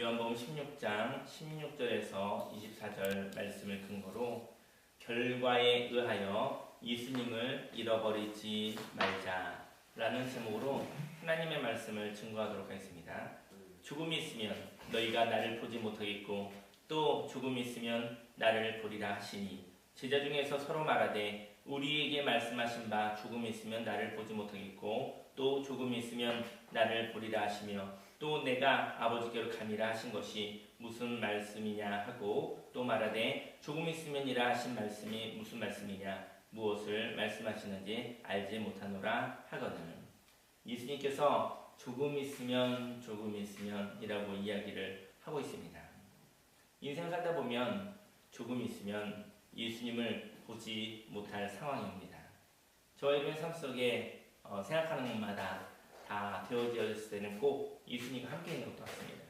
요한복음 16장 16절에서 24절 말씀을 근거로 결과에 의하여 예수님을 잃어버리지 말자라는 제목으로 하나님의 말씀을 증거하도록 하겠습니다. 죽음이 있으면 너희가 나를 보지 못하겠고 또 죽음이 있으면 나를 보리라 하시니 제자 중에서 서로 말하되 우리에게 말씀하신 바 죽음이 있으면 나를 보지 못하겠고 또 죽음이 있으면 나를 보리라 하시며 또 내가 아버지께로 가니라 하신 것이 무슨 말씀이냐 하고 또 말하되 죽음이 있으면이라 하신 말씀이 무슨 말씀이냐 무엇을 말씀하시는지 알지 못하노라 하거든. 예수님께서 죽음이 있으면 이라고 이야기를 하고 있습니다. 인생 살다 보면 죽음이 있으면 예수님을 보지 못할 상황이 옵니다. 저희의 삶 속에 생각하는 것마다 다 되어졌을 때는 꼭 예수님과 함께 있는 것도 같습니다.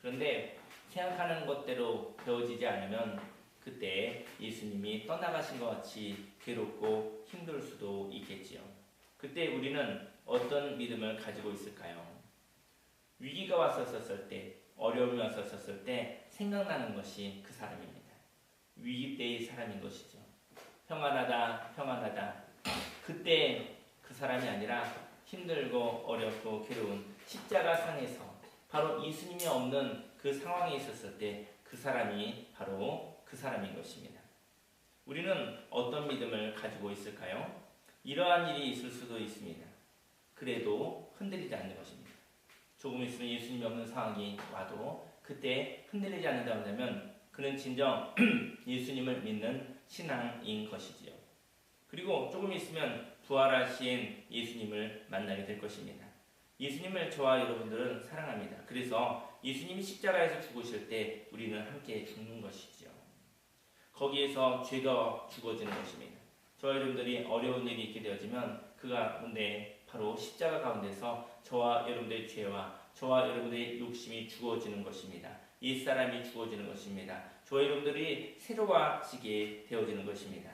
그런데 생각하는 것대로 되어지지 않으면 그때 예수님이 떠나가신 것 같이 괴롭고 힘들 수도 있겠지요. 그때 우리는 어떤 믿음을 가지고 있을까요? 위기가 왔었을 때, 어려움이 왔었을 때 생각나는 것이 그 사람입니다. 위기 때의 사람인 것이죠. 평안하다. 그때 그 사람이 아니라 힘들고 어렵고 괴로운 십자가 상에서 바로 예수님이 없는 그 상황에 있었을 때 그 사람이 바로 그 사람인 것입니다. 우리는 어떤 믿음을 가지고 있을까요? 이러한 일이 있을 수도 있습니다. 그래도 흔들리지 않는 것입니다. 조금 있으면 예수님이 없는 상황이 와도 그때 흔들리지 않는다고 한다면 그는 진정 예수님을 믿는 신앙인 것이지요. 그리고 조금 있으면 부활하신 예수님을 만나게 될 것입니다. 예수님을 저와 여러분들은 사랑합니다. 그래서 예수님이 십자가에서 죽으실 때 우리는 함께 죽는 것이죠. 거기에서 죄가 죽어지는 것입니다. 저와 여러분들이 어려운 일이 있게 되어지면 그 가운데 바로 십자가 가운데서 저와 여러분들의 죄와 저와 여러분들의 욕심이 죽어지는 것입니다. 옛사람이 죽어지는 것입니다. 저와 여러분들이 새로워지게 되어지는 것입니다.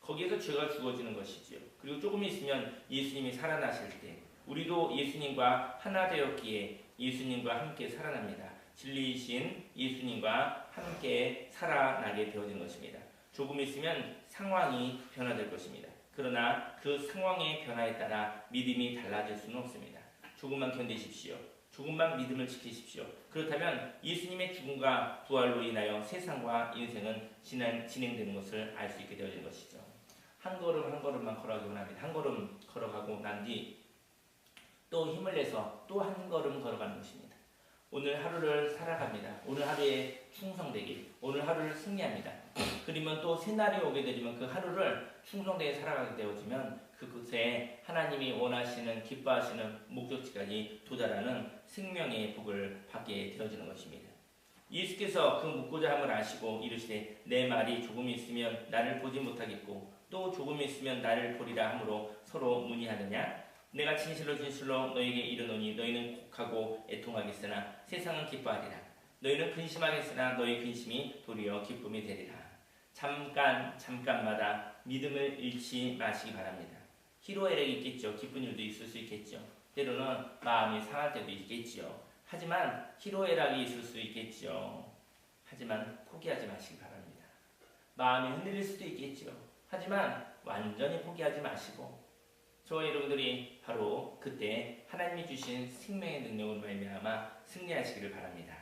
거기에서 죄가 죽어지는 것이지요. 그리고 조금 있으면 예수님이 살아나실 때 우리도 예수님과 하나 되었기에 예수님과 함께 살아납니다. 진리이신 예수님과 함께 살아나게 되어지는 것입니다. 조금 있으면 상황이 변화될 것입니다. 그러나 그 상황의 변화에 따라 믿음이 달라질 수는 없습니다. 조금만 견디십시오. 조금만 믿음을 지키십시오. 그렇다면 예수님의 죽음과 부활로 인하여 세상과 인생은 진행되는 것을 알 수 있게 되어진 것이죠. 한 걸음 한 걸음만 걸어가기 원합니다. 한 걸음 걸어가고 난 뒤 또 힘을 내서 또 한 걸음 걸어가는 것입니다. 오늘 하루를 살아갑니다. 오늘 하루에 충성되기, 오늘 하루를 승리합니다. 그러면 또 새날이 오게 되지만 그 하루를 충성되게 살아가게 되어지면 그곳에 하나님이 원하시는 기뻐하시는 목적지까지 도달하는 생명의 복을 받게 되어지는 것입니다. 예수께서 그 묻고자 함을 아시고 이르시되 내 말이 조금 있으면 나를 보지 못하겠고 또 조금 있으면 나를 보리라 하므로 서로 문의하느냐? 내가 진실로 너희에게 이르노니 너희는 곡하고 애통하겠으나 세상은 기뻐하리라. 너희는 근심하겠으나 너희 근심이 도리어 기쁨이 되리라. 잠깐마다 믿음을 잃지 마시기 바랍니다. 희로애락이 있겠죠. 기쁜 일도 있을 수 있겠죠. 때로는 마음이 상할 때도 있겠죠. 하지만 희로애락이 있을 수 있겠죠. 하지만 포기하지 마시기 바랍니다. 마음이 흔들릴 수도 있겠죠. 하지만 완전히 포기하지 마시고 저와 여러분들이 바로 그때 하나님이 주신 생명의 능력을 말미암아 승리하시기를 바랍니다.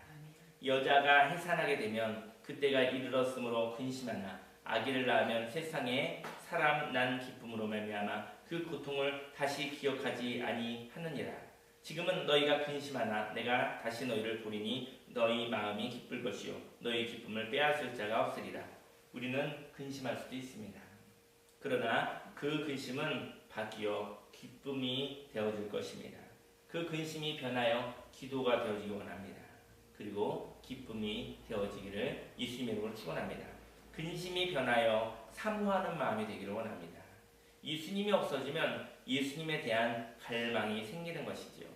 여자가 해산하게 되면 그때가 이르렀으므로 근심하나 아기를 낳으면 세상에 사람 난 기쁨으로 말미암아 그 고통을 다시 기억하지 아니하느니라. 지금은 너희가 근심하나 내가 다시 너희를 보리니 너희 마음이 기쁠 것이요 너희 기쁨을 빼앗을 자가 없으리라. 우리는 근심할 수도 있습니다. 그러나 그 근심은 바뀌어 기쁨이 되어질 것입니다. 그 근심이 변하여 기도가 되어지기 원합니다. 그리고 기쁨이 되어지기를 예수님의 이름으로 축원합니다. 근심이 변하여 사모하는 마음이 되기를 원합니다. 예수님이 없어지면 예수님에 대한 갈망이 생기는 것이지요.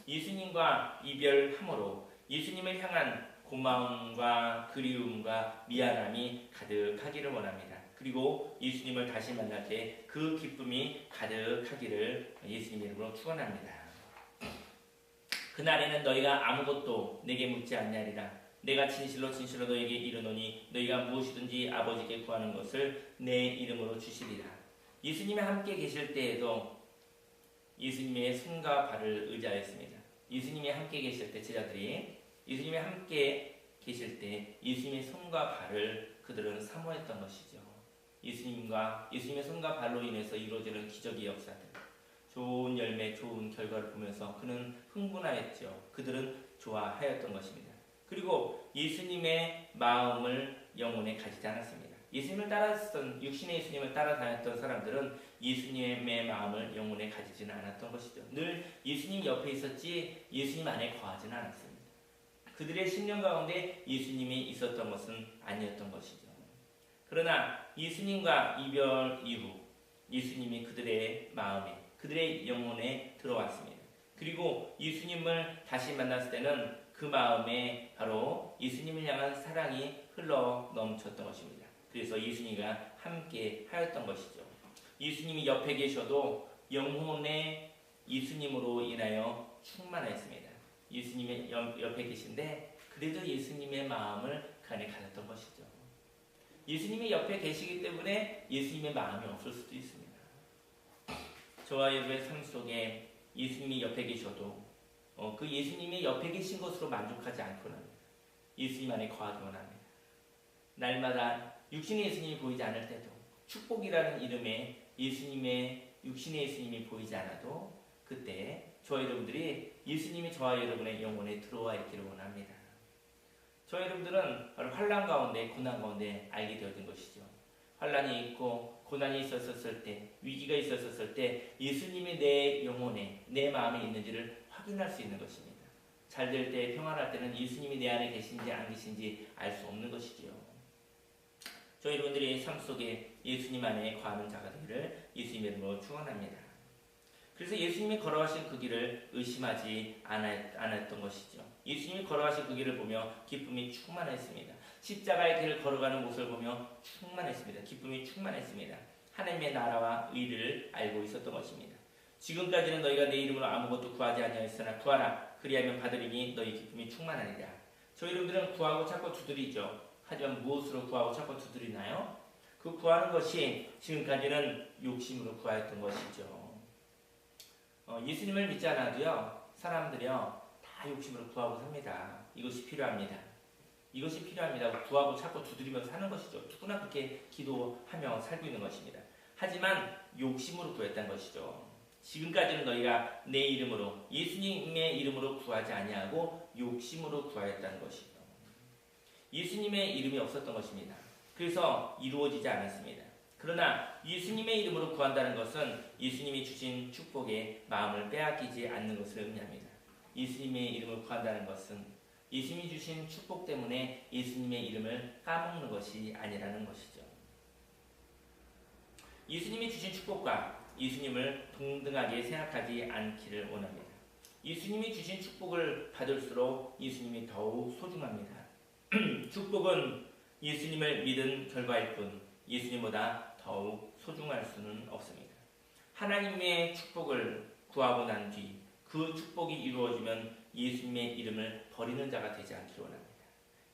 예수님과 이별함으로 예수님을 향한 고마움과 그리움과 미안함이 가득하기를 원합니다. 그리고 예수님을 다시 만날 때 그 기쁨이 가득하기를 예수님의 이름으로 축원합니다. 그날에는 너희가 아무것도 내게 묻지 않냐리라. 내가 진실로 진실로 너에게 이르노니 너희가 무엇이든지 아버지께 구하는 것을 내 이름으로 주시리라. 예수님이 함께 계실 때에도 예수님의 손과 발을 의지하였습니다. 예수님이 함께 계실 때 제자들이 예수님이 함께 계실 때 예수님의 손과 발을 그들은 사모했던 것이죠. 예수님의 손과 발로 인해서 이루어지는 기적의 역사들, 좋은 열매, 좋은 결과를 보면서 그는 흥분하였죠. 그들은 좋아하였던 것입니다. 그리고 예수님의 마음을 영혼에 가지지 않았습니다. 예수님을 따랐던 육신의 예수님을 따라다녔던 사람들은 예수님의 마음을 영혼에 가지지는 않았던 것이죠. 늘 예수님 옆에 있었지 예수님 안에 거하지는 않았습니다. 그들의 심령 가운데 예수님이 있었던 것은 아니었던 것이죠. 그러나 예수님과 이별 이후 예수님이 그들의 마음에, 그들의 영혼에 들어왔습니다. 그리고 예수님을 다시 만났을 때는 그 마음에 바로 예수님을 향한 사랑이 흘러 넘쳤던 것입니다. 그래서 예수님과 함께 하였던 것이죠. 예수님이 옆에 계셔도 영혼에 예수님으로 인하여 충만했습니다. 예수님의 옆에 계신데 그래도 예수님의 마음을 그 안에 가졌던 것이죠. 예수님이 옆에 계시기 때문에 예수님의 마음이 없을 수도 있습니다. 저와 여러분의 삶 속에 예수님이 옆에 계셔도 그 예수님이 옆에 계신 것으로 만족하지 않고는 예수님 안에 거하기만 합니다. 날마다 육신의 예수님이 보이지 않을 때도 축복이라는 이름의 예수님의 육신의 예수님이 보이지 않아도 그때 저와 여러분들이 예수님이 저와 여러분의 영혼에 들어와 있기를 원합니다. 저와 여러분들은 바로 환난 가운데 고난 가운데 알게 되어진 것이죠. 환난이 있고 고난이 있었을 때, 위기가 있었을 때 예수님이 내 영혼에, 내 마음에 있는지를 확인할 수 있는 것입니다. 잘 될 때, 평안할 때는 예수님이 내 안에 계신지 안 계신지 알 수 없는 것이지요. 저희 여러분들이 삶 속에 예수님 안에 거하는 자가 되기를 예수님의 이름으로 축원합니다. 그래서 예수님이 걸어가신 그 길을 의심하지 않았던 것이죠. 예수님이 걸어가신 그 길을 보며 기쁨이 충만했습니다. 십자가의 길을 걸어가는 모습을 보며 충만했습니다. 기쁨이 충만했습니다. 하나님의 나라와 의를 알고 있었던 것입니다. 지금까지는 너희가 내 이름으로 아무것도 구하지 아니하였으나 구하라 그리하면 받으리니 너희 기쁨이 충만하리라. 저희 여러분들은 구하고 찾고 두드리죠. 하지만 무엇으로 구하고 찾고 두드리나요? 그 구하는 것이 지금까지는 욕심으로 구하였던 것이죠. 예수님을 믿지 않아도요 사람들이요 다 욕심으로 구하고 삽니다. 이것이 필요합니다. 이것이 필요합니다. 구하고 찾고 두드리면서 사는 것이죠. 누구나 그렇게 기도하며 살고 있는 것입니다. 하지만 욕심으로 구했다는 것이죠. 지금까지는 너희가 내 이름으로 예수님의 이름으로 구하지 아니하고 욕심으로 구하였다는 것이죠. 예수님의 이름이 없었던 것입니다. 그래서 이루어지지 않았습니다. 그러나 예수님의 이름으로 구한다는 것은 예수님이 주신 축복에 마음을 빼앗기지 않는 것을 의미합니다. 예수님의 이름을 구한다는 것은 예수님이 주신 축복 때문에 예수님의 이름을 까먹는 것이 아니라는 것이죠. 예수님이 주신 축복과 예수님을 동등하게 생각하지 않기를 원합니다. 예수님이 주신 축복을 받을수록 예수님이 더욱 소중합니다. 축복은 예수님을 믿은 결과일 뿐 예수님보다 더욱 소중할 수는 없습니다. 하나님의 축복을 구하고 난 뒤 그 축복이 이루어지면 예수님의 이름을 버리는 자가 되지 않기를 원합니다.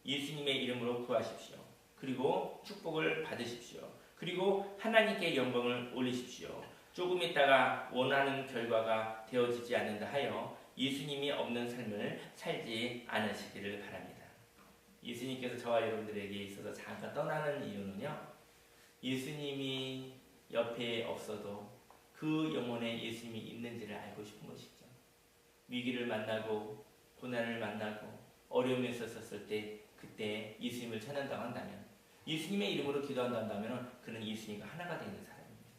예수님의 이름으로 구하십시오. 그리고 축복을 받으십시오. 그리고 하나님께 영광을 올리십시오. 조금 있다가 원하는 결과가 되어지지 않는다 하여 예수님이 없는 삶을 살지 않으시기를 바랍니다. 예수님께서 저와 여러분들에게 있어서 잠깐 떠나는 이유는요, 예수님이 옆에 없어도 그 영혼에 예수님이 있는지를 알고 싶은 것이죠. 위기를 만나고 고난을 만나고 어려움이 있었을 때 그때 예수님을 찾는다고 한다면, 예수님의 이름으로 기도한다면 그는 예수님과 하나가 되는 사람입니다.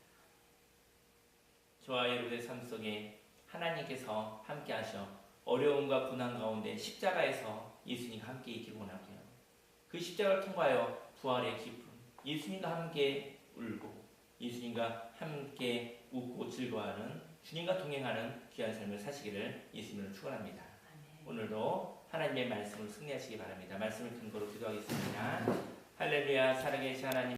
저와 여러분의 삶 속에 하나님께서 함께 하셔 어려움과 고난 가운데 십자가에서 예수님과 함께 있기를 원하고요. 그 십자가를 통과하여 부활의 기쁨, 예수님과 함께 울고 예수님과 함께 웃고 즐거워하는 주님과 동행하는 귀한 삶을 사시기를 예수님을 축원합니다. 오늘도 하나님의 말씀을 승리하시기 바랍니다. 말씀을 근거로 기도하겠습니다. 할렐루야. 살아계신 하나님